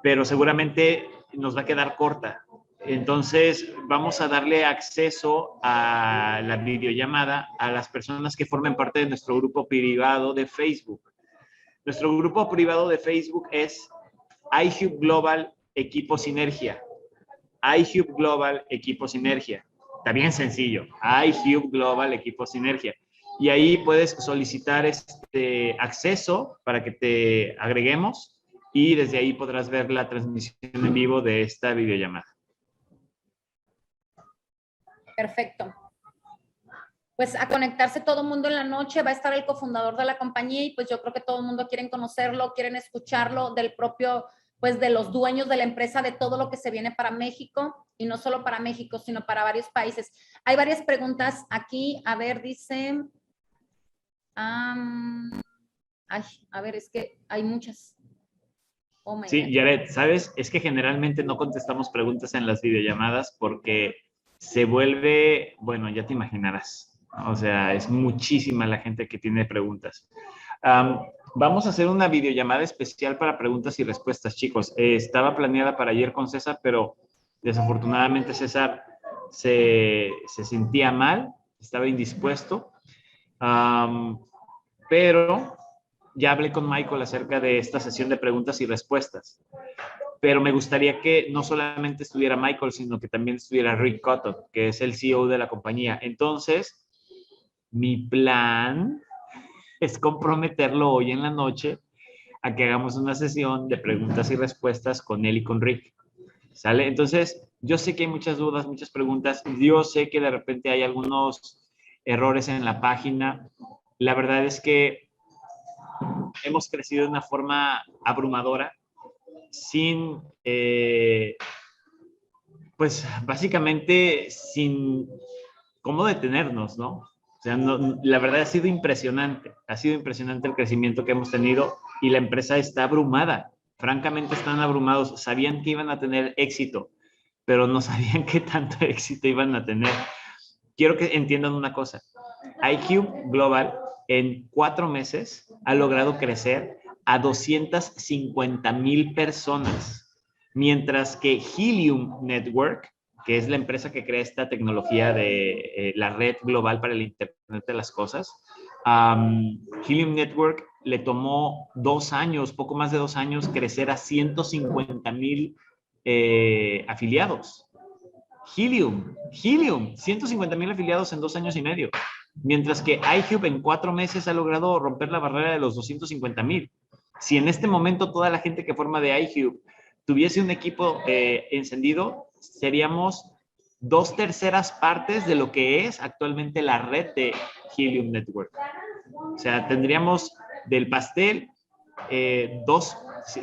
pero seguramente nos va a quedar corta. Entonces, vamos a darle acceso a la videollamada a las personas que formen parte de nuestro grupo privado de Facebook. Nuestro grupo privado de Facebook es iHub Global Equipo Sinergia. iHub Global Equipo Sinergia. Está bien sencillo. iHub Global Equipo Sinergia. Y ahí puedes solicitar acceso para que te agreguemos y desde ahí podrás ver la transmisión en vivo de esta videollamada. Perfecto. pues a conectarse todo el mundo en la noche. Va a estar el cofundador de la compañía y pues yo creo que todo el mundo quiere conocerlo, quieren escucharlo del propio, pues de los dueños de la empresa, de todo lo que se viene para México y no solo para México, sino para varios países. Hay varias preguntas aquí. A ver, dice... ay, a ver, es que hay muchas. Oh my Sí, God. Yaret, ¿sabes? Es que generalmente no contestamos preguntas en las videollamadas porque se vuelve, bueno, ya te imaginarás, ¿no? O sea, es muchísima la gente que tiene preguntas. Vamos a hacer una videollamada especial para preguntas y respuestas, chicos. Estaba planeada para ayer con César, pero desafortunadamente César se sentía mal, estaba indispuesto. Pero ya hablé con Michael acerca de esta sesión de preguntas y respuestas. Pero me gustaría que no solamente estuviera Michael, sino que también estuviera Rick Cotton, que es el CEO de la compañía. Entonces, mi plan es comprometerlo hoy en la noche a que hagamos una sesión de preguntas y respuestas con él y con Rick. ¿Sale? Entonces, yo sé que hay muchas dudas, muchas preguntas. Yo sé que de repente hay algunos errores en la página. La verdad es que hemos crecido de una forma abrumadora, sin, pues básicamente sin cómo detenernos, ¿no? O sea, no, la verdad ha sido impresionante el crecimiento que hemos tenido y la empresa está abrumada, francamente están abrumados, sabían que iban a tener éxito, pero no sabían qué tanto éxito iban a tener. Quiero que entiendan una cosa, iCube Global en 4 meses ha logrado crecer a 250,000 personas, mientras que Helium Network, que es la empresa que crea esta tecnología de la red global para el Internet de las Cosas, Helium Network le tomó 2 años, poco más de 2 años, crecer a 150,000 afiliados. Helium, 150,000 afiliados en 2 años y medio. Mientras que iCube en 4 meses ha logrado romper la barrera de los 250,000. Si en este momento toda la gente que forma de iCube tuviese un equipo encendido, seríamos 2/3 partes de lo que es actualmente la red de Helium Network. O sea, tendríamos del pastel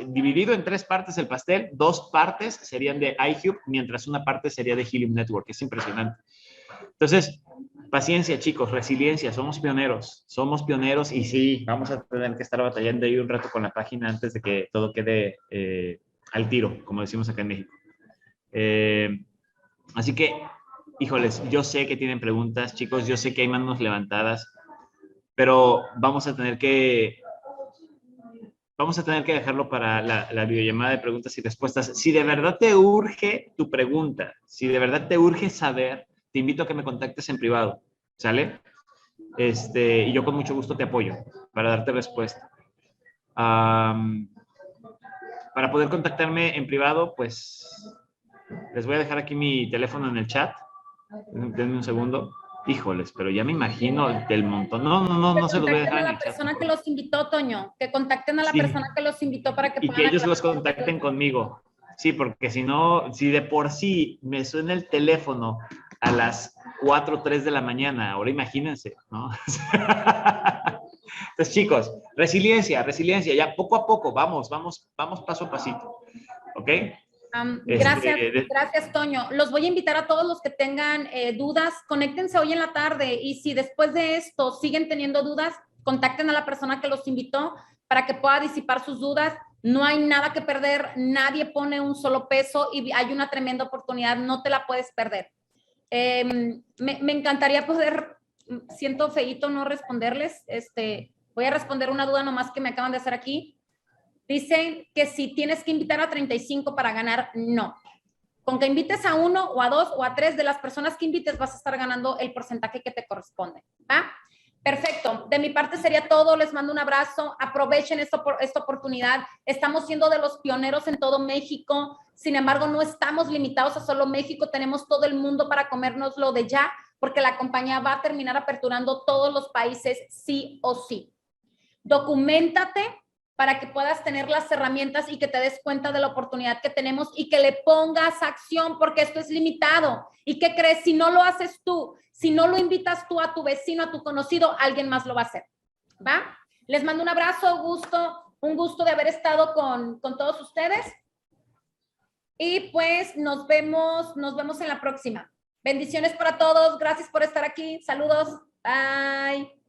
dividido en 3 partes el pastel, 2 partes serían de iCube, mientras una parte sería de Helium Network. Es impresionante. Entonces, paciencia, chicos, resiliencia, somos pioneros y sí, vamos a tener que estar batallando ahí un rato con la página antes de que todo quede al tiro, como decimos acá en México. Así que, híjoles, yo sé que tienen preguntas, chicos, yo sé que hay manos levantadas, pero vamos a tener que dejarlo para la videollamada de preguntas y respuestas. Si de verdad te urge tu pregunta, si de verdad te urge saber, te invito a que me contactes en privado, ¿sale? Y yo con mucho gusto te apoyo para darte respuesta. Para poder contactarme en privado, pues les voy a dejar aquí mi teléfono en el chat. Denme un segundo. Híjoles, pero ya me imagino del montón. No se los voy a dejar en el chat. Que contacten a la persona que los invitó, Toño. Que contacten a la persona que los invitó para que y puedan que ellos aclarar. los contacten conmigo. Sí, porque si no, si de por sí me suena el teléfono a las 4 o 3 de la mañana, ahora imagínense, ¿no? Entonces, chicos, resiliencia, ya poco a poco, vamos paso a pasito, ¿ok? Gracias, Toño. Los voy a invitar a todos los que tengan dudas, conéctense hoy en la tarde y si después de esto siguen teniendo dudas, contacten a la persona que los invitó para que pueda disipar sus dudas. No hay nada que perder, nadie pone un solo peso y hay una tremenda oportunidad, no te la puedes perder. Me encantaría poder, siento feíto no responderles, voy a responder una duda nomás que me acaban de hacer aquí. Dicen que si tienes que invitar a 35 para ganar, no. Con que invites a 1 o a 2 o a 3 de las personas que invites vas a estar ganando el porcentaje que te corresponde. ¿Ah? Perfecto. De mi parte sería todo. Les mando un abrazo. Aprovechen esta oportunidad. Estamos siendo de los pioneros en todo México. Sin embargo, no estamos limitados a solo México. Tenemos todo el mundo para comérnoslo de ya, porque la compañía va a terminar aperturando todos los países sí o sí. Documéntate. para que puedas tener las herramientas y que te des cuenta de la oportunidad que tenemos y que le pongas acción, porque esto es limitado. ¿Y qué crees? Si no lo haces tú, si no lo invitas tú a tu vecino, a tu conocido, alguien más lo va a hacer. ¿Va? Les mando un abrazo, un gusto de haber estado con todos ustedes. Y pues nos vemos en la próxima. Bendiciones para todos. Gracias por estar aquí. Saludos. Bye.